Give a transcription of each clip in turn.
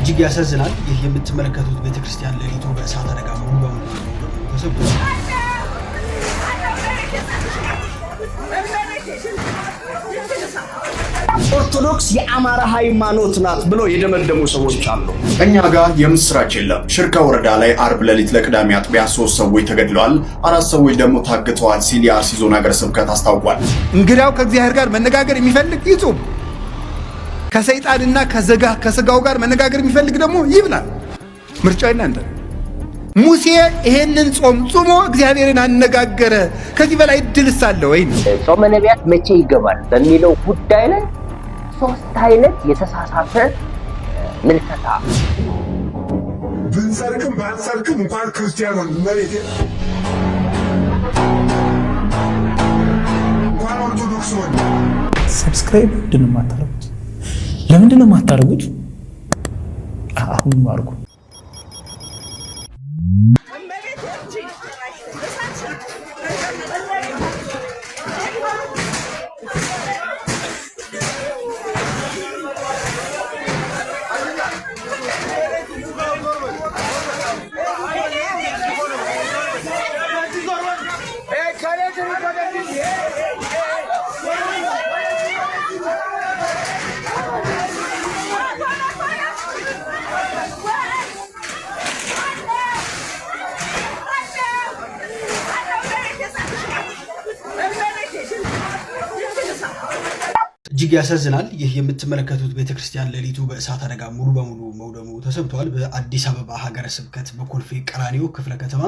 እጅግ ያሳዝናል። ይህ የምትመለከቱት ቤተክርስቲያን ሌሊቱ በእሳት አደጋ ሙሉ በሙሉ ተሰብሯል። ኦርቶዶክስ የአማራ ሃይማኖት ናት ብሎ የደመደሙ ሰዎች አሉ። እኛ ጋር የምስራች የለም። ሽርካ ወረዳ ላይ አርብ ሌሊት ለቅዳሜ አጥቢያ 3 ሰዎች ተገድለዋል፣ 4 ሰዎች ደግሞ ታግተዋል ሲል የአርሲ ዞን ሀገረ ስብከት አስታውቋል። እንግዲያው ከእግዚአብሔር ጋር መነጋገር የሚፈልግ ይጹም፣ ከሰይጣንና ከስጋው ጋር መነጋገር የሚፈልግ ደግሞ ይብላል። ምርጫው እናንተ። ሙሴ ይሄንን ጾም ጾሞ እግዚአብሔርን አነጋገረ። ከዚህ በላይ ድልስ አለ ወይ? ጾመ ነቢያት መቼ ይገባል በሚለው ጉዳይ ላይ 3 አይነት የተሳሳተ ምልከታ ብንሰርክም ባንሰርክም እንኳን ክርስቲያኖን መሬት እንኳን ኦርቶዶክስ ሆነ ሰብስክራይብ ምንድነው የማታደርጉት? ለምንድነው የማታደርጉት? አሁን አድርጉ። እጅግ ያሳዝናል። ይህ የምትመለከቱት ቤተክርስቲያን ሌሊቱ በእሳት አደጋ ሙሉ በሙሉ መውደሙ ተሰምቷል። በአዲስ አበባ ሀገረ ስብከት በኮልፌ ቀራኒዮ ክፍለ ከተማ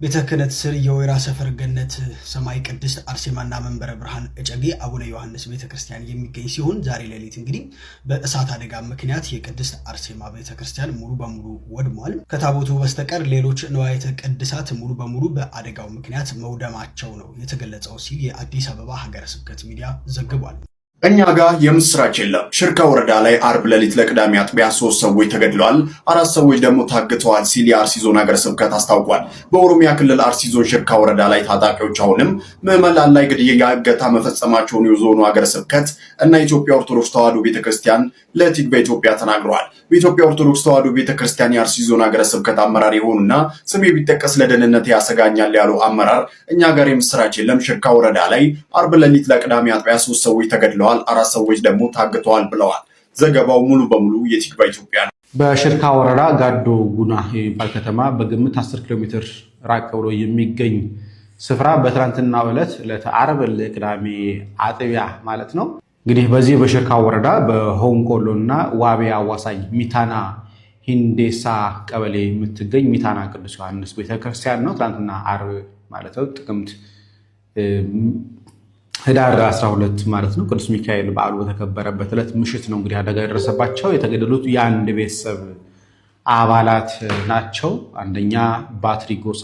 ቤተ ክህነት ስር የወይራ ሰፈር ገነት ሰማይ ቅድስት አርሴማና መንበረ ብርሃን እጨጌ አቡነ ዮሐንስ ቤተክርስቲያን የሚገኝ ሲሆን ዛሬ ሌሊት እንግዲህ በእሳት አደጋ ምክንያት የቅድስት አርሴማ ቤተክርስቲያን ሙሉ በሙሉ ወድሟል። ከታቦቱ በስተቀር ሌሎች ንዋያተ ቅድሳት ሙሉ በሙሉ በአደጋው ምክንያት መውደማቸው ነው የተገለጸው ሲል የአዲስ አበባ ሀገረ ስብከት ሚዲያ ዘግቧል። እኛ ጋር የምስራች የለም። ሽርካ ወረዳ ላይ አርብ ሌሊት ለቅዳሜ አጥቢያ 3 ሰዎች ተገድለዋል፣ 4 ሰዎች ደግሞ ታግተዋል ሲል የአርሲ ዞን ሀገረ ስብከት አስታውቋል። በኦሮሚያ ክልል አርሲ ዞን ሽርካ ወረዳ ላይ ታጣቂዎች አሁንም ምዕመናን ላይ ግድያ፣ እገታ መፈጸማቸውን የዞኑ ሀገረ ስብከት እና የኢትዮጵያ ኦርቶዶክስ ተዋሕዶ ቤተክርስቲያን ለቲግ በኢትዮጵያ ተናግረዋል። በኢትዮጵያ ኦርቶዶክስ ተዋሕዶ ቤተክርስቲያን የአርሲ ዞን ሀገረ ስብከት አመራር የሆኑና ስሜ ቢጠቀስ ለደህንነት ያሰጋኛል ያሉ አመራር እኛ ጋር የምስራች የለም፣ ሽርካ ወረዳ ላይ አርብ ሌሊት ለቅዳሜ አጥቢያ 3 ሰዎች ተገድለዋል፣ 4 ሰዎች ደግሞ ታግተዋል ብለዋል። ዘገባው ሙሉ በሙሉ የቲግ በኢትዮጵያ ነው። በሽርካ ወረዳ ጋዶ ጉና የሚባል ከተማ በግምት 10 ኪሎ ሜትር ራቅ ብሎ የሚገኝ ስፍራ በትናንትናው ዕለት አርብ ለቅዳሜ አጥቢያ ማለት ነው እንግዲህ በዚህ በሽርካ ወረዳ በሆንቆሎ እና ዋቤ አዋሳኝ ሚታና ሂንዴሳ ቀበሌ የምትገኝ ሚታና ቅዱስ ዮሐንስ ቤተክርስቲያን ነው። ትናንትና አርብ ማለት ነው ጥቅምት ህዳር 12 ማለት ነው ቅዱስ ሚካኤል በዓሉ በተከበረበት ዕለት ምሽት ነው እንግዲህ አደጋ የደረሰባቸው። የተገደሉት የአንድ ቤተሰብ አባላት ናቸው። አንደኛ ባትሪ ጎሳ፣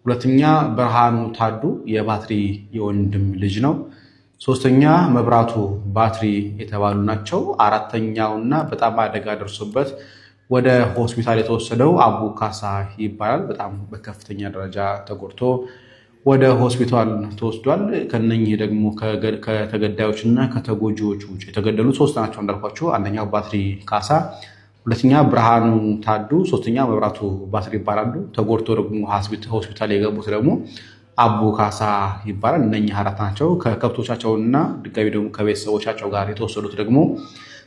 ሁለተኛ ብርሃኑ ታዱ የባትሪ የወንድም ልጅ ነው። ሶስተኛ መብራቱ ባትሪ የተባሉ ናቸው። አራተኛውና በጣም አደጋ ደርሶበት ወደ ሆስፒታል የተወሰደው አቡ ካሳ ይባላል። በጣም በከፍተኛ ደረጃ ተጎድቶ ወደ ሆስፒታል ተወስዷል። ከነኚህ ደግሞ ከተገዳዮችና ከተጎጂዎች ውጭ የተገደሉት 3 ናቸው እንዳልኳቸው። አንደኛው ባትሪ ካሳ፣ ሁለተኛ ብርሃኑ ታዱ፣ ሶስተኛ መብራቱ ባትሪ ይባላሉ። ተጎድቶ ደግሞ ሆስፒታል የገቡት ደግሞ አቡ ካሳ ይባላል። እነኚህ 4 ናቸው። ከከብቶቻቸውና ድጋሚ ደግሞ ከቤተሰቦቻቸው ጋር የተወሰዱት ደግሞ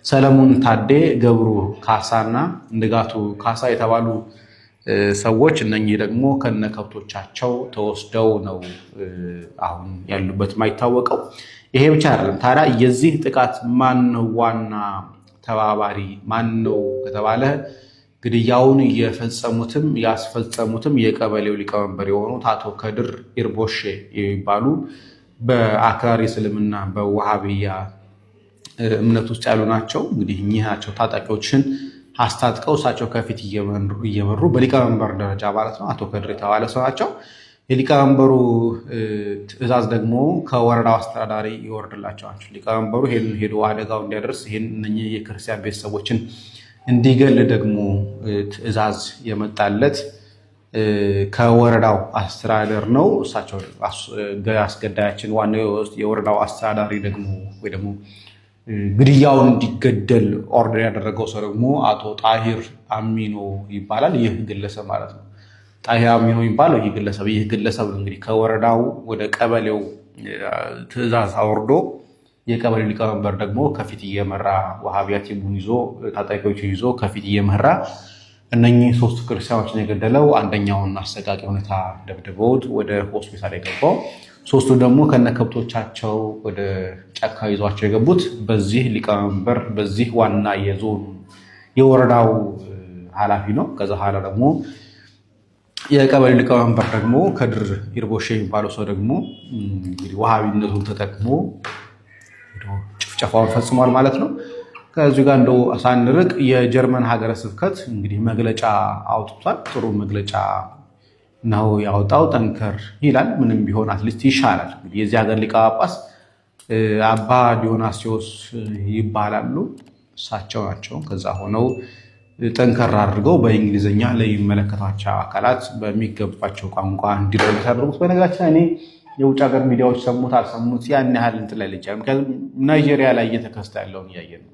ሰለሞን ታዴ፣ ገብሩ ካሳና ንጋቱ ካሳ የተባሉ ሰዎች እነኚህ ደግሞ ከነከብቶቻቸው ተወስደው ነው አሁን ያሉበት የማይታወቀው። ይሄ ብቻ አይደለም። ታዲያ የዚህ ጥቃት ማን ነው ዋና ተባባሪ ማን ነው ከተባለ ግድያውን የፈጸሙትም ያስፈጸሙትም የቀበሌው ሊቀመንበር የሆኑት አቶ ከድር ኢርቦሼ የሚባሉ በአክራሪ እስልምና በዋሃብያ እምነት ውስጥ ያሉ ናቸው። እንግዲህ እኚህ ናቸው ታጣቂዎችን አስታጥቀው እሳቸው ከፊት እየመሩ በሊቀመንበር ደረጃ ማለት ነው አቶ ከድር የተባለ ሰው ናቸው። የሊቀመንበሩ ትዕዛዝ ደግሞ ከወረዳው አስተዳዳሪ ይወርድላቸዋል። ሊቀመንበሩ ሄዶ አደጋው እንዲያደርስ እነኚህ የክርስቲያን ቤተሰቦችን እንዲገል ደግሞ ትዕዛዝ የመጣለት ከወረዳው አስተዳደር ነው። እሳቸው አስገዳያችን ዋናው የወረዳው አስተዳዳሪ ደግሞ ወይ ደግሞ ግድያውን እንዲገደል ኦርደር ያደረገው ሰው ደግሞ አቶ ጣሂር አሚኖ ይባላል። ይህ ግለሰብ ማለት ነው። ጣሂር አሚኖ ይባላል ይህ ግለሰብ እንግዲህ ከወረዳው ወደ ቀበሌው ትዕዛዝ አወርዶ የቀበሌ ሊቀመንበር ደግሞ ከፊት እየመራ ወሃቢያ ቲሙን ይዞ ታጣቂዎችን ይዞ ከፊት እየመራ እነኚህ 3 ክርስቲያኖችን የገደለው አንደኛውን አሰቃቂ ሁኔታ ደብድበውት ወደ ሆስፒታል የገባው 3ቱ ደግሞ ከነከብቶቻቸው ወደ ጫካ ይዟቸው የገቡት በዚህ ሊቀመንበር በዚህ ዋና የዞኑ የወረዳው ኃላፊ ነው። ከዛ ኋላ ደግሞ የቀበሌ ሊቀመንበር ደግሞ ከድር ኢርቦሼ የሚባለው ሰው ደግሞ እንግዲህ ወሃቢነቱን ተጠቅሞ ጭፍጨፋውን ፈጽሟል ማለት ነው። ከዚህ ጋር እንደው ሳንርቅ የጀርመን ሀገረ ስብከት እንግዲህ መግለጫ አውጥቷል። ጥሩ መግለጫ ነው ያወጣው። ጠንከር ይላል። ምንም ቢሆን አትሊስት ይሻላል። እንግዲህ የዚህ ሀገር ሊቀ ጳጳስ አባ ዲዮናስዮስ ይባላሉ። እሳቸው ናቸው። ከዛ ሆነው ጠንከር አድርገው በእንግሊዝኛ ለሚመለከታቸው አካላት በሚገባቸው ቋንቋ እንዲረዱ ያደርጉት። በነገራችን እኔ የውጭ ሀገር ሚዲያዎች ሰሙት አልሰሙት ያን ያህል እንትን ላይ ልቻል። ምክንያቱም ናይጄሪያ ላይ እየተከሰተ ያለውን እያየን ነው።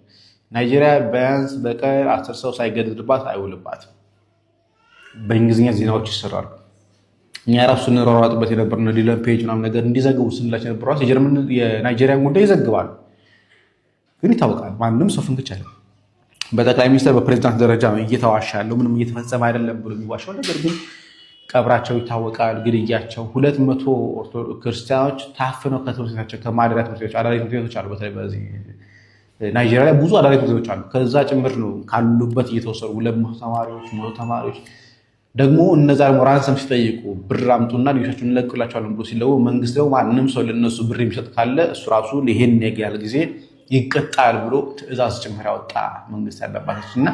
ናይጄሪያ ቢያንስ በቀን 10 ሰው ሳይገድልባት አይውልባትም። በእንግሊዝኛ ዜናዎች ይሰራሉ። እኛ ራሱ ስንሯሯጥበት የነበርነው ዲለን ፔጅ ምናምን ነገር እንዲዘግቡ ስንላቸው የነበሩ ራሱ የናይጄሪያን ጉዳይ ይዘግባሉ። ግን ይታወቃል ማንም ሰው ፍንክች አለ። በጠቅላይ ሚኒስትር በፕሬዚዳንት ደረጃ እየተዋሻ ያለው ምንም እየተፈጸመ አይደለም ብሎ የሚዋሻው ነገር ግን ቀብራቸው ይታወቃል። ግድያቸው 200 ክርስቲያኖች ታፍነው ከትምህርት ቤታቸው ከማደሪያ ትምህርት ቤቶች አዳሪ ትምህርት ቤቶች አሉ። በተለይ በዚህ ናይጄሪያ ላይ ብዙ አዳሪ ትምህርት ቤቶች አሉ። ከዛ ጭምር ነው ካሉበት እየተወሰዱ 200 ተማሪዎች 100 ተማሪዎች ደግሞ እነዛ ደግሞ ራንሰም ሲጠይቁ ብር አምጡና ልጆቻችሁን እንለቅላቸዋለን ብሎ ሲለው መንግስት ደግሞ ማንም ሰው ለነሱ ብር የሚሰጥ ካለ እሱ ራሱ ይሄን ያህል ጊዜ ይቀጣል ብሎ ትዕዛዝ ጭምር ያወጣ መንግስት ያለባቸው እና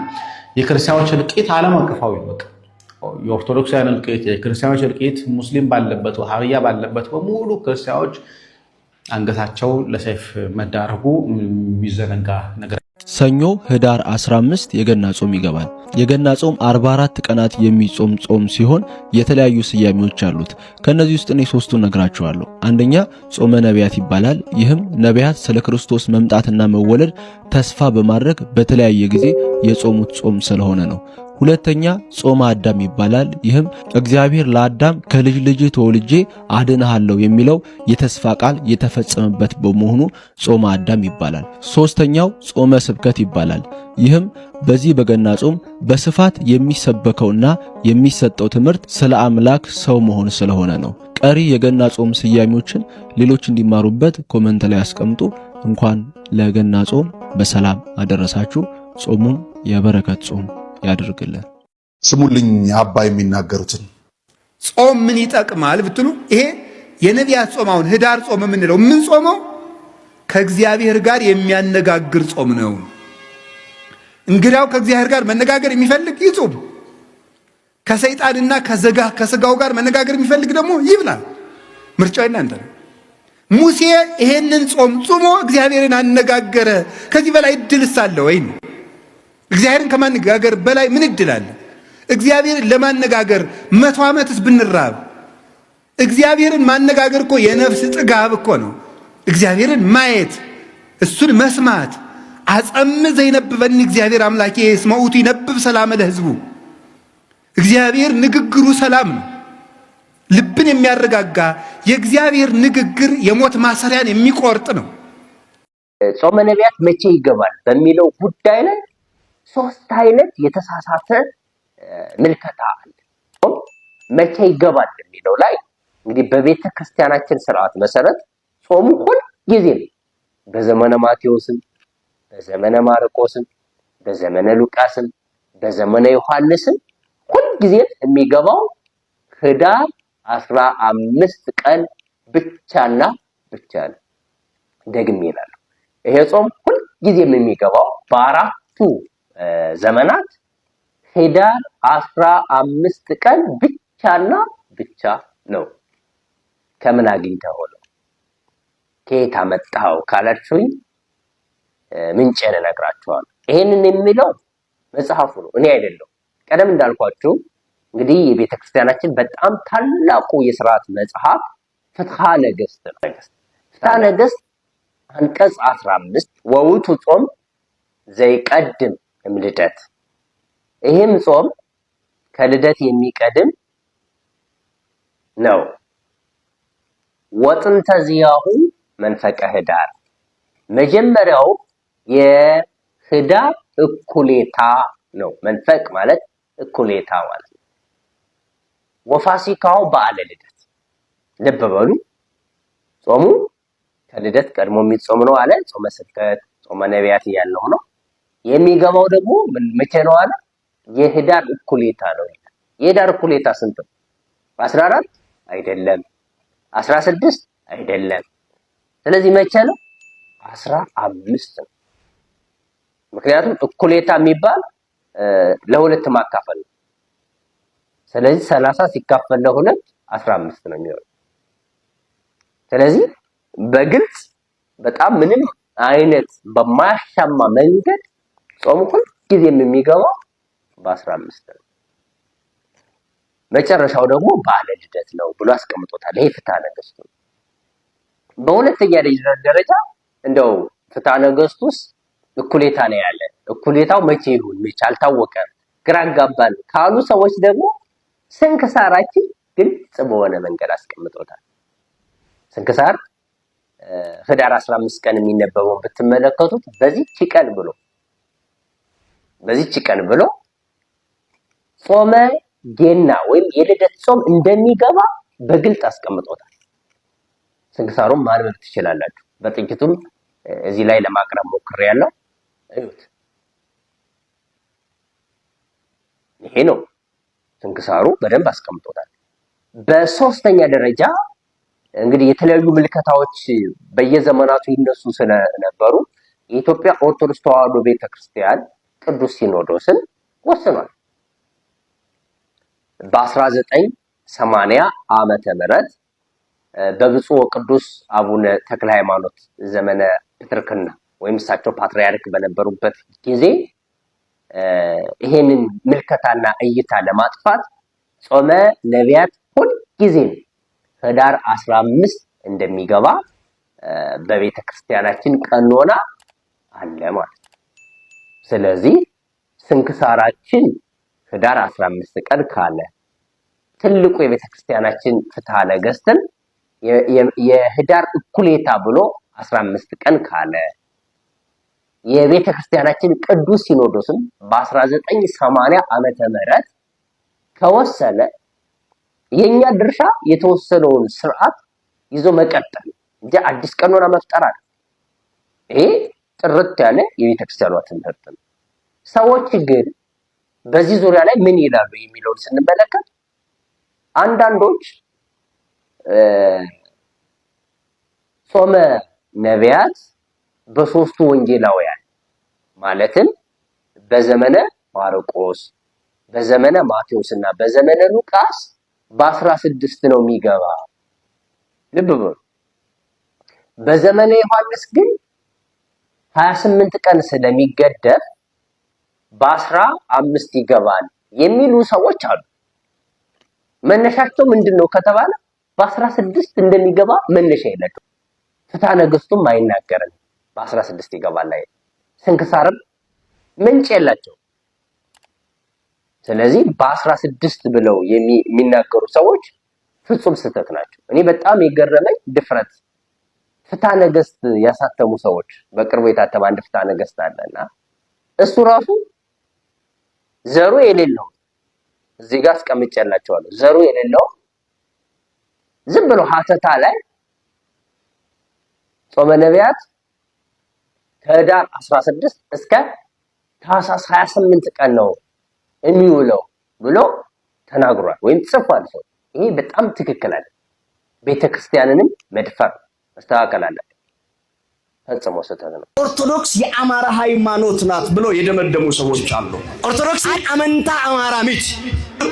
የክርስቲያኖች እልቂት ዓለም አቀፋዊ ነው። በቃ የኦርቶዶክሳውያን እልቂት፣ የክርስቲያኖች እልቂት ሙስሊም ባለበት ወሃቢያ ባለበት በሙሉ ክርስቲያኖች አንገታቸው ለሰይፍ መዳረጉ የሚዘነጋ ነገር። ሰኞ ህዳር 15 የገና ጾም ይገባል። የገና ጾም 44 ቀናት የሚጾም ጾም ሲሆን የተለያዩ ስያሜዎች አሉት። ከነዚህ ውስጥ እኔ 3ቱን ነግራችኋለሁ። አንደኛ ጾመ ነቢያት ይባላል። ይህም ነቢያት ስለ ክርስቶስ መምጣትና መወለድ ተስፋ በማድረግ በተለያየ ጊዜ የጾሙት ጾም ስለሆነ ነው። ሁለተኛ ጾመ አዳም ይባላል። ይህም እግዚአብሔር ለአዳም ከልጅ ልጅ ተወልጄ አድንሃለሁ የሚለው የተስፋ ቃል የተፈጸመበት በመሆኑ ጾመ አዳም ይባላል። ሶስተኛው ጾመ ስብከት ይባላል። ይህም በዚህ በገና ጾም በስፋት የሚሰበከውና የሚሰጠው ትምህርት ስለ አምላክ ሰው መሆን ስለሆነ ነው። ቀሪ የገና ጾም ስያሜዎችን ሌሎች እንዲማሩበት ኮመንት ላይ አስቀምጡ። እንኳን ለገና ጾም በሰላም አደረሳችሁ። ጾሙም የበረከት ጾም ያድርግልን። ስሙልኝ አባ የሚናገሩትን ጾም ምን ይጠቅማል ብትሉ ይሄ የነቢያት ጾም አሁን ህዳር ጾም የምንለው ምን ጾመው ከእግዚአብሔር ጋር የሚያነጋግር ጾም ነው። እንግዲያው ከእግዚአብሔር ጋር መነጋገር የሚፈልግ ይጾም፣ ከሰይጣንና ከስጋው ጋር መነጋገር የሚፈልግ ደግሞ ይብላል። ምርጫው እናንተ ነው። ሙሴ ይሄንን ጾም ጾሞ እግዚአብሔርን አነጋገረ። ከዚህ በላይ እድልስ አለ ወይ? እግዚአብሔርን ከማነጋገር በላይ ምን እድል አለ? እግዚአብሔርን ለማነጋገር 100 ዓመትስ ብንራብ እግዚአብሔርን ማነጋገር እኮ የነፍስ ጥጋብ እኮ ነው። እግዚአብሔርን ማየት እሱን መስማት አጸም ዘይነብበኒ እግዚአብሔር አምላኬ እስመ ውእቱ ይነብብ ሰላም ለሕዝቡ። እግዚአብሔር ንግግሩ ሰላም ነው፣ ልብን የሚያረጋጋ የእግዚአብሔር ንግግር የሞት ማሰሪያን የሚቆርጥ ነው። ጾመ ነቢያት መቼ ይገባል በሚለው ጉዳይ ላይ 3 አይነት የተሳሳተ ምልከታ አለ። መቼ ይገባል የሚለው ላይ እንግዲህ በቤተ ክርስቲያናችን ስርዓት መሰረት ጾሙ ሁል ጊዜ ነው። በዘመነ ማቴዎስም፣ በዘመነ ማርቆስም፣ በዘመነ ሉቃስም፣ በዘመነ ዮሐንስም ሁል ጊዜ የሚገባው ህዳር 15 ቀን ብቻና ብቻ ነው። ደግሜ እላለሁ፣ ይሄ ጾም ሁል ጊዜም የሚገባው በአራቱ ዘመናት ህዳር 15 ቀን ብቻና ብቻ ነው። ከምን አግኝተው ነው? ከየት አመጣው ካላችሁኝ ምንጭን እነግራችኋለሁ። ይሄንን የሚለው መጽሐፉ ነው፣ እኔ አይደለም። ቀደም እንዳልኳችሁ እንግዲህ የቤተ ክርስቲያናችን በጣም ታላቁ የሥርዓት መጽሐፍ ፍትሐ ነገሥት ነው። ፍትሐ ነገሥት አንቀጽ 15 ወውቱ ጾም ዘይቀድም እምልደት፣ ይህም ጾም ከልደት የሚቀድም ነው። ወጥንተ ዚያሁ መንፈቀ ህዳር፣ መጀመሪያው የህዳር እኩሌታ ነው። መንፈቅ ማለት እኩሌታ ማለት ነው። ወፋሲካው በዓለ ልደት፣ ልብ በሉ ጾሙ ከልደት ቀድሞ የሚጾም ነው አለ። ጾመ ስብከት፣ ጾመ ነቢያት ያለው ነው። የሚገባው ደግሞ መቼ ነው አለ? የህዳር እኩሌታ ነው። የህዳር እኩሌታ ስንት ነው? 14 አይደለም፣ 16 አይደለም። ስለዚህ መቼ ነው? 15 ነው። ምክንያቱም እኩሌታ የሚባል ለሁለት ማካፈል ነው። ስለዚህ 30 ሲካፈል ለሁለት 15 ነው የሚሆነው። ስለዚህ በግልጽ በጣም ምንም አይነት በማያሻማ መንገድ ጾሙ ሁልጊዜም የሚገባው በ15 ነው። መጨረሻው ደግሞ በዓለ ልደት ነው ብሎ አስቀምጦታል። ይሄ ፍትሐ ነገሥቱ ነው። በሁለተኛ ደረጃ እንደው ፍትሐ ነገሥቱ ውስጥ እኩሌታ ነው ያለ። እኩሌታው መቼ ይሁን መቼ አልታወቀም፣ ግራ አጋባን ካሉ ሰዎች ደግሞ ስንክሳራችን ግልጽ በሆነ መንገድ አስቀምጦታል። ስንክሳር ህዳር 15 ቀን የሚነበበው ብትመለከቱት በዚህች ቀን ብሎ ጾመ ጌና ወይም የልደት ጾም እንደሚገባ በግልጽ አስቀምጦታል። ስንክሳሩን ማንበብ ትችላላችሁ። በጥቂቱም እዚህ ላይ ለማቅረብ ሞክሬያለሁ። እዩት። ይሄ ነው ስንክሳሩ በደንብ አስቀምጦታል። በሶስተኛ ደረጃ እንግዲህ የተለያዩ ምልከታዎች በየዘመናቱ ይነሱ ስለነበሩ የኢትዮጵያ ኦርቶዶክስ ተዋሕዶ ቤተክርስቲያን ቅዱስ ሲኖዶስን ወስኗል። በ1980 ዓመተ ምህረት በብፁዕ ወቅዱስ አቡነ ተክለ ሃይማኖት ዘመነ ፕትርክና ወይም እሳቸው ፓትርያርክ በነበሩበት ጊዜ ይሄንን ምልከታና እይታ ለማጥፋት ጾመ ነቢያት ሁልጊዜም ህዳር 15 እንደሚገባ በቤተ ክርስቲያናችን ቀኖና አለ ማለት ነው። ስለዚህ ስንክሳራችን ህዳር 15 ቀን ካለ ትልቁ የቤተ ክርስቲያናችን ፍትሐ ነገሥትን የህዳር እኩሌታ ብሎ 15 ቀን ካለ የቤተ ክርስቲያናችን ቅዱስ ሲኖዶስም በ1980 ዓመተ ምህረት ከወሰነ የኛ ድርሻ የተወሰነውን ስርዓት ይዞ መቀጠል እንጂ አዲስ ቀኖና መፍጠር አይደለም። ይሄ ጥርት ያለ የቤተ ክርስቲያኗ ትምህርት ነው። ሰዎች ግን በዚህ ዙሪያ ላይ ምን ይላሉ የሚለውን ስንመለከት አንዳንዶች ጾመ ነቢያት በሶስቱ ወንጌላውያን ማለትም በዘመነ ማርቆስ፣ በዘመነ ማቴዎስ እና በዘመነ ሉቃስ በ16 ነው የሚገባ። ልብ በሉ። በዘመነ ዮሐንስ ግን 28 ቀን ስለሚገደፍ በ15 ይገባል የሚሉ ሰዎች አሉ። መነሻቸው ምንድነው ከተባለ በ16 እንደሚገባ መነሻ የላቸው። ፍትሐ ነገሥቱም አይናገርም በ16 ይገባል ላይ ስንክሳርም ምንጭ የላቸው። ስለዚህ በ16 ብለው የሚናገሩ ሰዎች ፍጹም ስህተት ናቸው። እኔ በጣም የገረመኝ ድፍረት ፍትሐ ነገሥት ያሳተሙ ሰዎች በቅርቡ የታተመ አንድ ፍትሐ ነገሥት አለና እሱ ራሱ ዘሩ የሌለው እዚህ ጋር አስቀምጬላችኋለሁ። ዘሩ የሌለው ዝም ብሎ ሀተታ ላይ ጾመ ነቢያት ከህዳር 16 እስከ ታኅሳስ 28 ቀን ነው የሚውለው ብሎ ተናግሯል ወይም ጽፏል። ሰው ይሄ በጣም ትክክል አይደለም። ቤተክርስቲያንንም መድፈር መስተካከል አለበት። ፈጽሞ ስህተት ነው። ኦርቶዶክስ የአማራ ሃይማኖት ናት ብሎ የደመደሙ ሰዎች አሉ። ኦርቶዶክስ አመንታ አማራ ሚት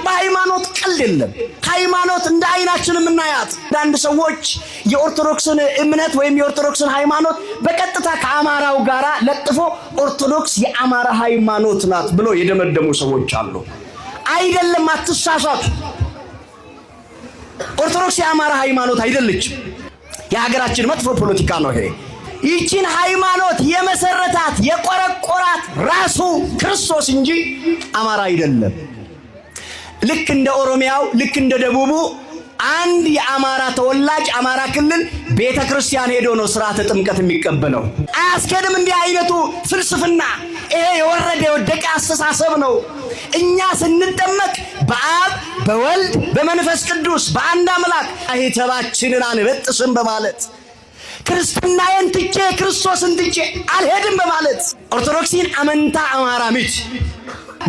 በሃይማኖት ቀልድ የለም። ሃይማኖት እንደ አይናችን የምናያት አንዳንድ ሰዎች የኦርቶዶክስን እምነት ወይም የኦርቶዶክስን ሃይማኖት በቀጥታ ከአማራው ጋራ ለጥፎ ኦርቶዶክስ የአማራ ሃይማኖት ናት ብሎ የደመደሙ ሰዎች አሉ። አይደለም፣ አትሳሳቱ። ኦርቶዶክስ የአማራ ሃይማኖት አይደለችም። የሀገራችን መጥፎ ፖለቲካ ነው ይሄ። ይችን ሃይማኖት የመሰረታት የቆረቆራት ራሱ ክርስቶስ እንጂ አማራ አይደለም። ልክ እንደ ኦሮሚያው ልክ እንደ ደቡቡ አንድ የአማራ ተወላጅ አማራ ክልል ቤተክርስቲያን ሄዶ ነው ሥርዓተ ጥምቀት የሚቀበለው። አያስኬድም እንዲህ አይነቱ ፍልስፍና። ይሄ የወረደ የወደቀ አስተሳሰብ ነው። እኛ ስንጠመቅ በአብ በወልድ በመንፈስ ቅዱስ በአንድ አምላክ አይተባችንን አንበጥስም በማለት ክርስትናዬን ትቼ ክርስቶስን ትቼ አልሄድም በማለት ኦርቶዶክሲን አመንታ አማራ ሚት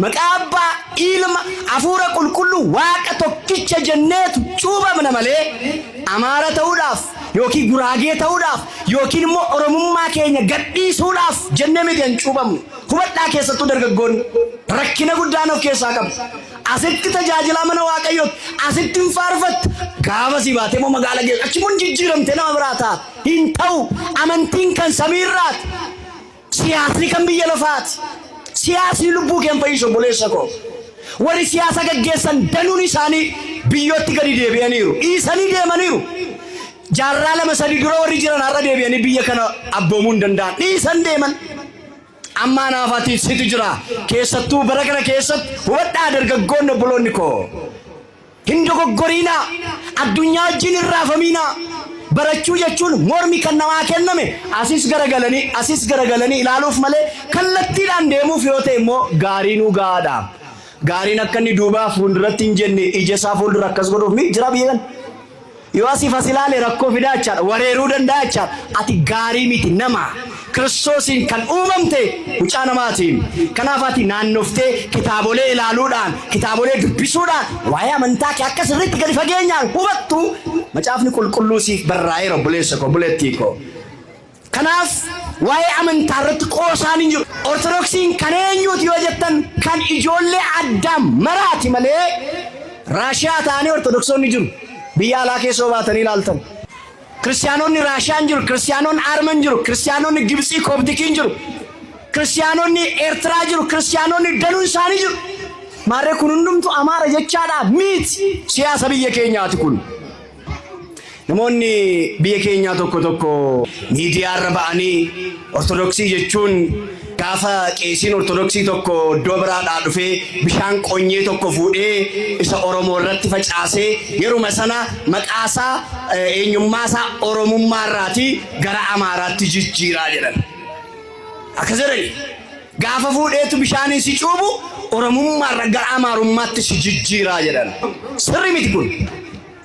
መቃባ ኢልማ አፉረ ቁልቁሉ ዋቀ ቶኪቸ ጀነት ጩበምነ መሌ አማራ ተውዳፍ ዮኪ ጉራጌ ተውዳፍ ዮኪን ሞ ኦሮሙማ ኬኛ ገዲሱዳፍ ጀነሚደን ጩበም ሁበዳ ኬሰቱ ደርገጎን ረኪነ ጉዳኖ ኬሳ ቀብ አስክ ተጃጅላ መነ ዋቀዮት አስክን ፋርፈት ጋበሲ ባቴሞ መጋለጌ አችሙን ጅጅረምቴ ለመብራታ ሂንተው አመንቲን ከን ሰሚራት ሲያስኒ ከን ብየለፋት siyaasi lubbuu keen fayyisho boleessako warri siyaasa gaggeessan danuun isaanii biyyootti gadi deebi'aniiru dhiisanii deemaniiru jaarraa lama sadii dura warri jiran har'a deebi'anii biyya kana abboomuu hin danda'an dhiisan deeman amma naafatii situ jira keessattuu bara kana keessatti hubadhaa dargaggoonni obboloonni koo hin dogoggoriinaa addunyaa wajjin hin raafamiinaa barachuu jechuun mormi kan namaa kenname asis garagalanii ilaaluuf malee kallattiidhaan deemuuf yoo ta'e immoo gaariinuu gaadha. Gaariin akka inni duubaa fuulduratti hin jenne ija isaa fuuldura akkas godhuuf mi jira biyyan. Yoo asii fasilaale rakkoo fidaa jechaadha wareeruu danda'a jechaadha. Ati gaarii miti nama Kiristoosiin kan uumamte mucaa namaatiin. Kanaaf ati naannoftee kitaabolee ilaaluudhaan kitaabolee dubbisuudhaan waa'ee amantaa kee akka sirriitti gadi fageenyaan hubattu macaafni qulqulluu siif barraa'ee obboleessa koo obboleettii koo. Kanaaf waa'ee amantaa irratti qoosaan hin jiru. Ortodoksiin kan eenyuuti yoo jettan kan ijoollee Addaam maraati malee Raashiyaa ta'anii ortodoksonni jiru. Biyya alaa keessoo baatanii ilaaltan. Kiristaanonni Raashiyaan jiru, kiristaanonni Armen jiru, kiristaanonni Gibxii Kooptikiin jiru, kiristaanonni Eertiraa jiru, kiristaanonni danuun isaanii jiru. Maarree kun hundumtu Amaara jechaadha miti siyaasa biyya keenyaati kun. Namoonni biyya keenyaa tokko miidiyaarra ba'anii ortodoksii jechuun gaafa qeesiin ortodoksii tokko iddoo biraadhaa dhufee bishaan qonyee tokko fuudhee isa Oromoo irratti facaasee yeruma sana maqaasaa eenyummaasaa Oromummaarraatii gara Amaaraatti jijjiiraa jedhan. Akkas jedhani gaafa fuudheetu bishaaniin si cuubu Oromummaarra gara Amaarummaatti si jijjiiraa jedhan. Sirri miti kun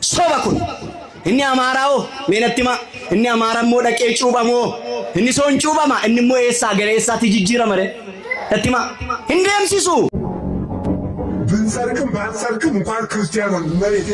soba kun. Inni Amaaraa'oo meenattima inni Amaara immoo dhaqee cuubamoo inni soon cuubama inni immoo eessaa gara eessaatti jijjiirama re attima hin deemsisu ብንሰርቅም ባንሰርቅም እንኳን ክርስቲያኑን መሬት